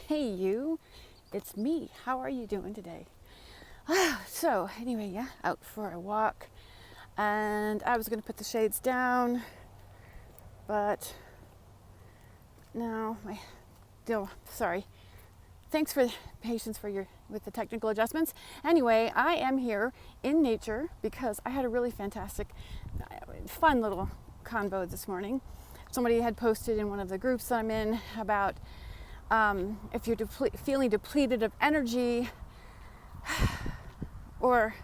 Hey you, it's me. How are you doing today? So anyway, yeah, out for a walk, and I was gonna put the shades down, but no, sorry. Thanks for patience with the technical adjustments. Anyway, I am here in nature because I had a really fantastic, fun little convo this morning. Somebody had posted in one of the groups that I'm in about if you're feeling depleted of energy, or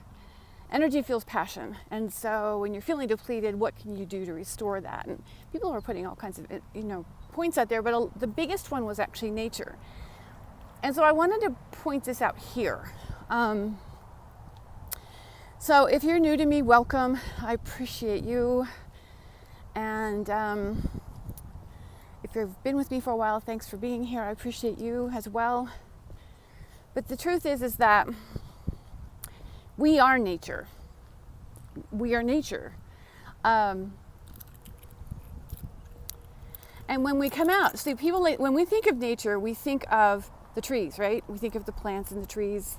energy feels passion. And so when you're feeling depleted, what can you do to restore that? And people are putting all kinds of points out there, but the biggest one was actually nature. And so I wanted to point this out here. So if you're new to me, welcome. I appreciate you. And if you've been with me for a while, thanks for being here. I appreciate you as well. But the truth is that we are nature. We are nature. And when we come out, see, when we think of nature, we think of the trees, right? We think of the plants and the trees.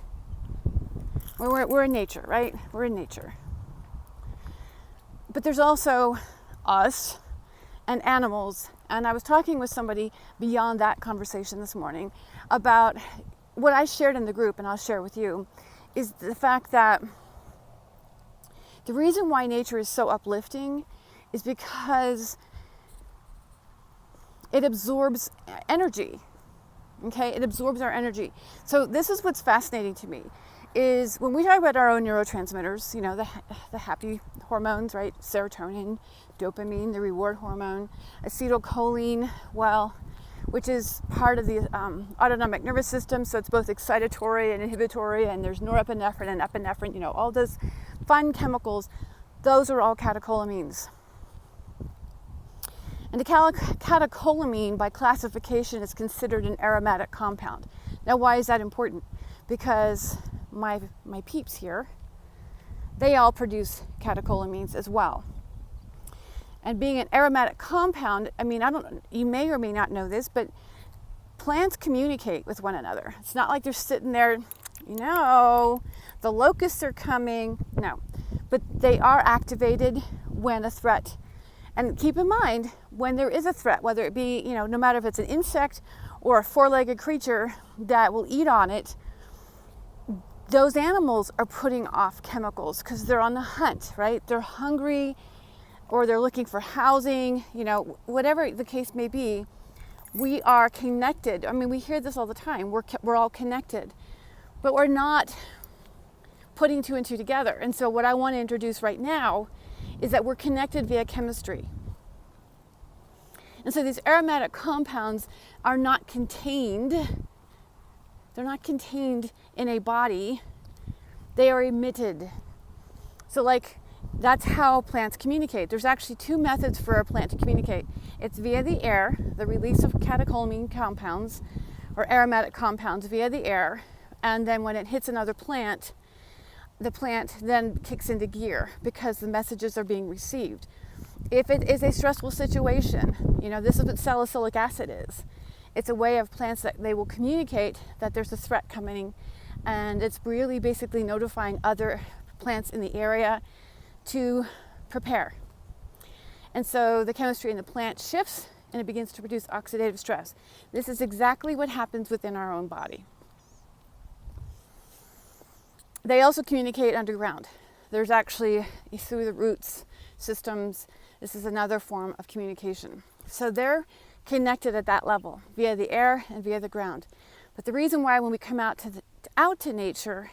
We're in nature, right? We're in nature. But there's also us and animals. And I was talking with somebody beyond that conversation this morning about what I shared in the group, and I'll share with you, is the fact that the reason why nature is so uplifting is because it absorbs energy. Okay, it absorbs our energy. So this is what's fascinating to me, is when we talk about our own neurotransmitters, the happy hormones, right? Serotonin, dopamine, the reward hormone, acetylcholine, which is part of the autonomic nervous system. So it's both excitatory and inhibitory, and there's norepinephrine and epinephrine, all those fun chemicals. Those are all catecholamines. And the catecholamine, by classification, is considered an aromatic compound. Now, why is that important? Because my peeps here, they all produce catecholamines as well. And being an aromatic compound, you may or may not know this, but plants communicate with one another. It's not like they're sitting there, the locusts are coming. No, but they are activated when a threat. And keep in mind, when there is a threat, whether it be, no matter if it's an insect or a four-legged creature that will eat on it, those animals are putting off chemicals because they're on the hunt, right? They're hungry, or they're looking for housing, whatever the case may be. We are connected. We hear this all the time. We're all connected, but we're not putting two and two together. And so what I want to introduce right now is that we're connected via chemistry. And so these aromatic compounds are not contained. They're not contained in a body. They are emitted. So that's how plants communicate. There's actually two methods for a plant to communicate. It's via the air, the release of catecholamine compounds or aromatic compounds via the air. And then when it hits another plant, the plant then kicks into gear because the messages are being received. If it is a stressful situation, this is what salicylic acid is. It's a way of plants that they will communicate that there's a threat coming, and it's really basically notifying other plants in the area to prepare. And so the chemistry in the plant shifts and it begins to produce oxidative stress. This is exactly what happens within our own body. They also communicate underground. There's actually through the roots systems. This is another form of communication. So they're connected at that level via the air and via the ground. But the reason why when we come out to nature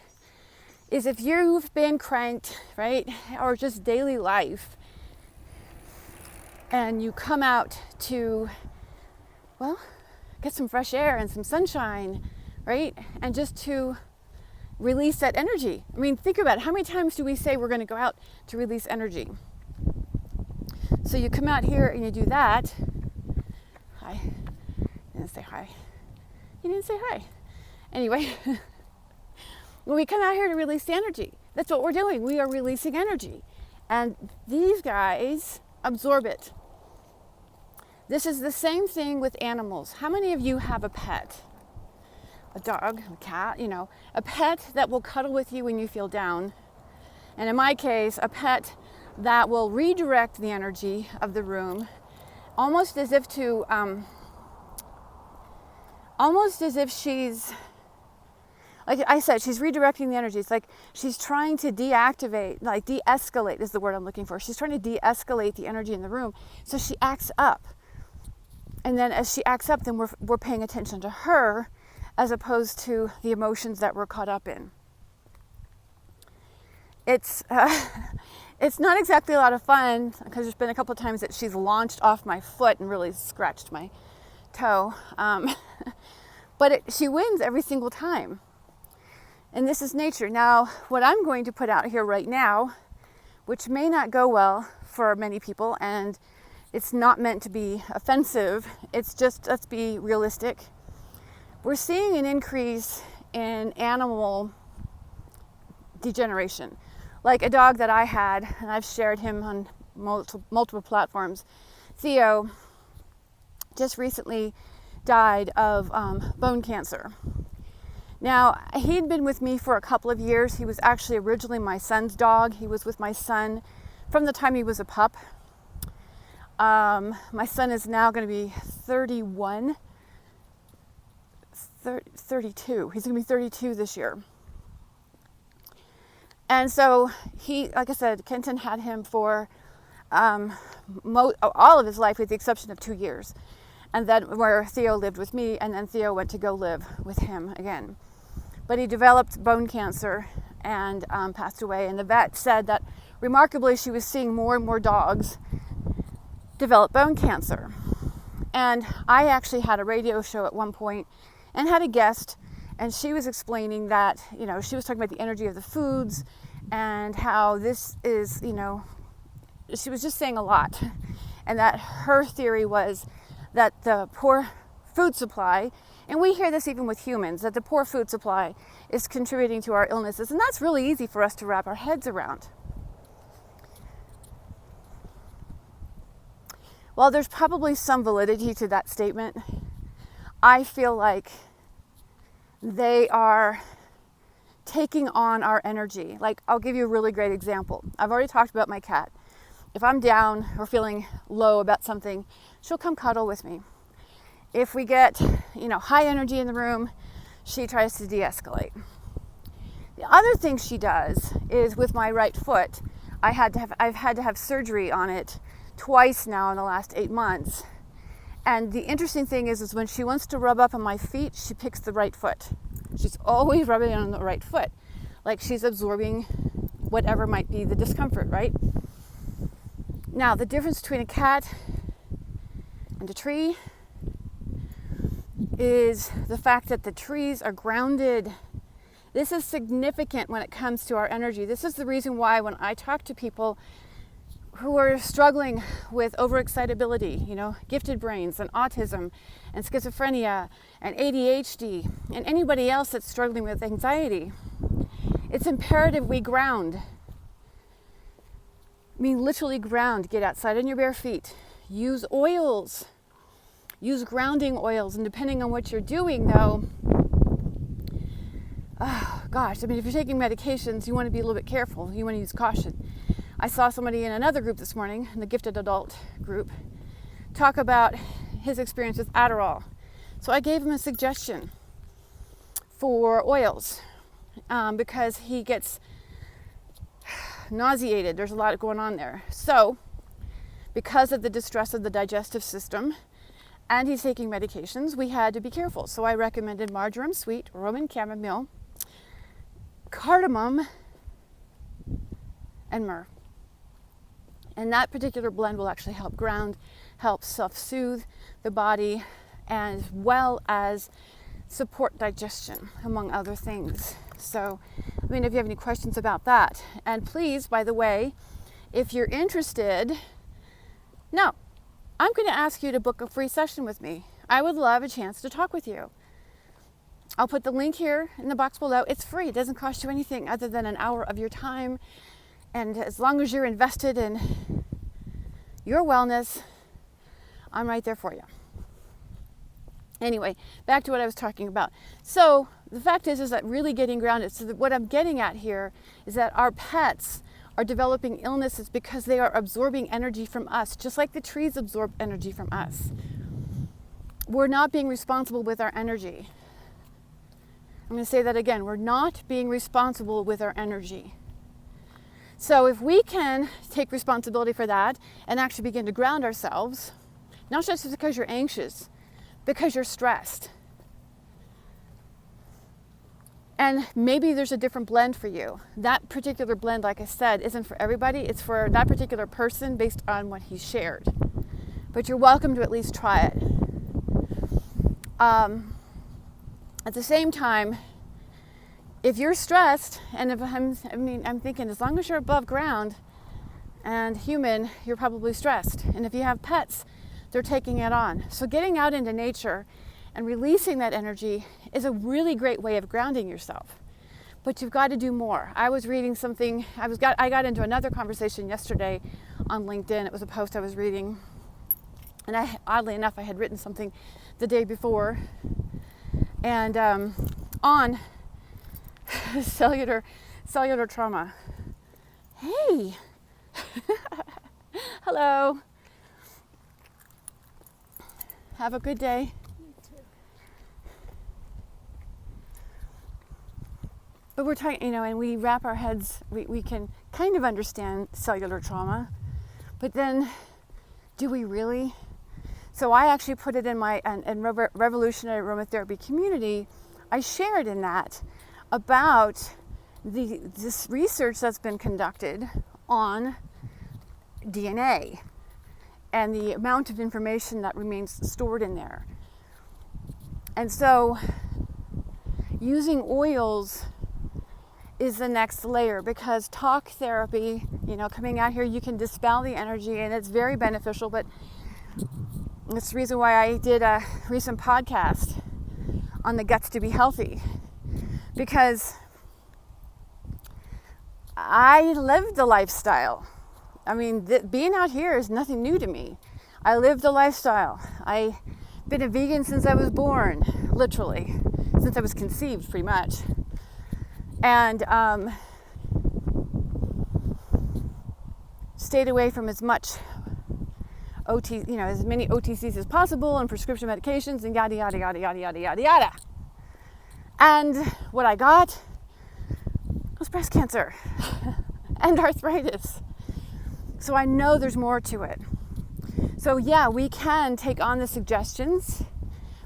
is if you've been cranked, right, or just daily life, and you come out to, get some fresh air and some sunshine, right, and just to release that energy. Think about it. How many times do we say we're going to go out to release energy? So you come out here and you do that. Hi. You didn't say hi. You didn't say hi. Anyway, when we come out here to release the energy, that's what we're doing. We are releasing energy. And these guys absorb it. This is the same thing with animals. How many of you have a pet? a dog, a cat, a pet that will cuddle with you when you feel down. And in my case, a pet that will redirect the energy of the room, almost as if she's, like I said, she's redirecting the energy. It's like she's trying to deactivate, like de-escalate is the word I'm looking for. She's trying to de-escalate the energy in the room. So she acts up. And then as she acts up, then we're paying attention to her as opposed to the emotions that we're caught up in. It's not exactly a lot of fun because there's been a couple of times that she's launched off my foot and really scratched my toe. But she wins every single time. And this is nature. Now, what I'm going to put out here right now, which may not go well for many people, and it's not meant to be offensive, it's just, let's be realistic. We're seeing an increase in animal degeneration. Like a dog that I had, and I've shared him on multiple platforms, Theo, just recently died of bone cancer. Now, he'd been with me for a couple of years. He was actually originally my son's dog. He was with my son from the time he was a pup. My son is now going to be 32. He's going to be 32 this year. And so he, like I said, Kenton had him for all of his life with the exception of 2 years. And then where Theo lived with me, and then Theo went to go live with him again. But he developed bone cancer and passed away. And the vet said that remarkably she was seeing more and more dogs develop bone cancer. And I actually had a radio show at one point and had a guest, and she was explaining that, she was talking about the energy of the foods and how this is, she was just saying a lot. And that her theory was that the poor food supply, and we hear this even with humans, that the poor food supply is contributing to our illnesses. And that's really easy for us to wrap our heads around. While there's probably some validity to that statement, I feel like they are taking on our energy. Like, I'll give you a really great example. I've already talked about my cat. If I'm down or feeling low about something, she'll come cuddle with me. If we get, high energy in the room, she tries to de-escalate. The other thing she does is with my right foot, I've had to have surgery on it twice now in the last 8 months. And the interesting thing is when she wants to rub up on my feet, she picks the right foot. She's always rubbing on the right foot, like she's absorbing whatever might be the discomfort, right? Now, the difference between a cat and a tree is the fact that the trees are grounded. This is significant when it comes to our energy. This is the reason why when I talk to people who are struggling with overexcitability, gifted brains and autism and schizophrenia and ADHD and anybody else that's struggling with anxiety, it's imperative we ground. I mean, literally ground. Get outside on your bare feet. Use oils. Use grounding oils. And depending on what you're doing, though, if you're taking medications, you want to be a little bit careful. You want to use caution. I saw somebody in another group this morning, in the gifted adult group, talk about his experience with Adderall. So I gave him a suggestion for oils because he gets nauseated. There's a lot going on there. So because of the distress of the digestive system and he's taking medications, we had to be careful. So I recommended marjoram sweet, Roman chamomile, cardamom, and myrrh. And that particular blend will actually help ground, help self-soothe the body, as well as support digestion, among other things. So, if you have any questions about that. And please, by the way, if you're interested, I'm going to ask you to book a free session with me. I would love a chance to talk with you. I'll put the link here in the box below. It's free. It doesn't cost you anything other than an hour of your time. And as long as you're invested in your wellness, I'm right there for you. Anyway, back to what I was talking about. So the fact is that really getting grounded, so what I'm getting at here is that our pets are developing illnesses because they are absorbing energy from us, just like the trees absorb energy from us. We're not being responsible with our energy. I'm going to say that again. We're not being responsible with our energy. So if we can take responsibility for that and actually begin to ground ourselves, not just because you're anxious, because you're stressed. And maybe there's a different blend for you. That particular blend, like I said, isn't for everybody. It's for that particular person based on what he shared. But you're welcome to at least try it. At the same time, if you're stressed, and if I'm thinking as long as you're above ground and human, you're probably stressed. And if you have pets, they're taking it on. So getting out into nature and releasing that energy is a really great way of grounding yourself. But you've got to do more. I was reading something, I got into another conversation yesterday on LinkedIn. It was a post I was reading. And oddly enough, I had written something the day before. And on cellular trauma. Hey! Hello. Have a good day. You too. But we're talking, and we wrap our heads, we can kind of understand cellular trauma, but then do we really? So I actually put it in my revolutionary aromatherapy community. I shared in that about this research that's been conducted on DNA and the amount of information that remains stored in there. And so using oils is the next layer, because talk therapy, coming out here, you can dispel the energy and it's very beneficial. But that's the reason why I did a recent podcast on the guts to be healthy, because I lived the lifestyle. Being out here is nothing new to me. I lived the lifestyle. I've been a vegan since I was born, literally, since I was conceived, pretty much. And stayed away from as much as many OTCs as possible and prescription medications and yada, yada, yada, yada, yada, yada, yada. And what I got was breast cancer and arthritis. So I know there's more to it. So yeah, we can take on the suggestions,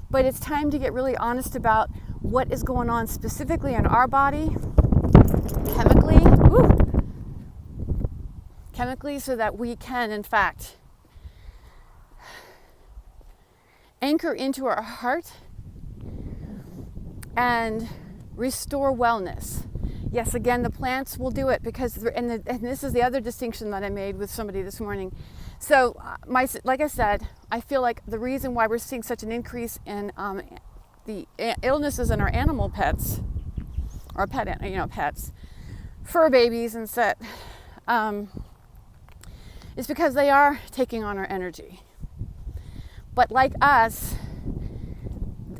but it's time to get really honest about what is going on specifically in our body, chemically, so that we can, in fact, anchor into our heart and restore wellness. Yes, again, the plants will do it, because, and this is the other distinction that I made with somebody this morning. So, like I said, I feel like the reason why we're seeing such an increase in the illnesses in our animal pets, or pets, fur babies and set, is because they are taking on our energy. But like us,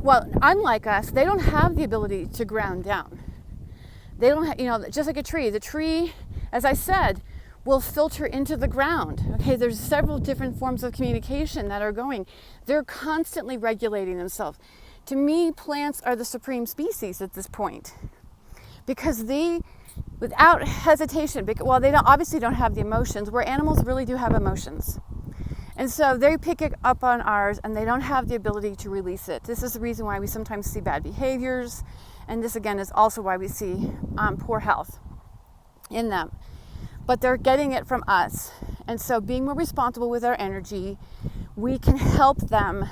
unlike us, they don't have the ability to ground down. They don't have, just like a tree. The tree, as I said, will filter into the ground. Okay, there's several different forms of communication that are going. They're constantly regulating themselves. To me, plants are the supreme species at this point, because they, without hesitation, they obviously don't have the emotions, where animals really do have emotions. And so they pick it up on ours, and they don't have the ability to release it. This is the reason why we sometimes see bad behaviors. And this, again, is also why we see poor health in them. But they're getting it from us. And so being more responsible with our energy, we can help them.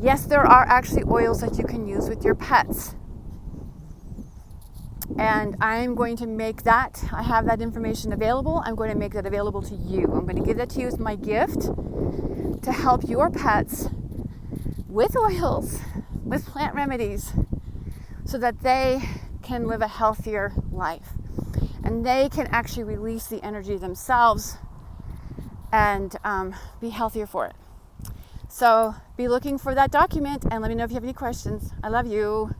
Yes, there are actually oils that you can use with your pets. And I'm going to make that, I have that information available. I'm going to make that available to you. I'm going to give that to you as my gift to help your pets with oils, with plant remedies, so that they can live a healthier life. And they can actually release the energy themselves and be healthier for it. So be looking for that document and let me know if you have any questions. I love you.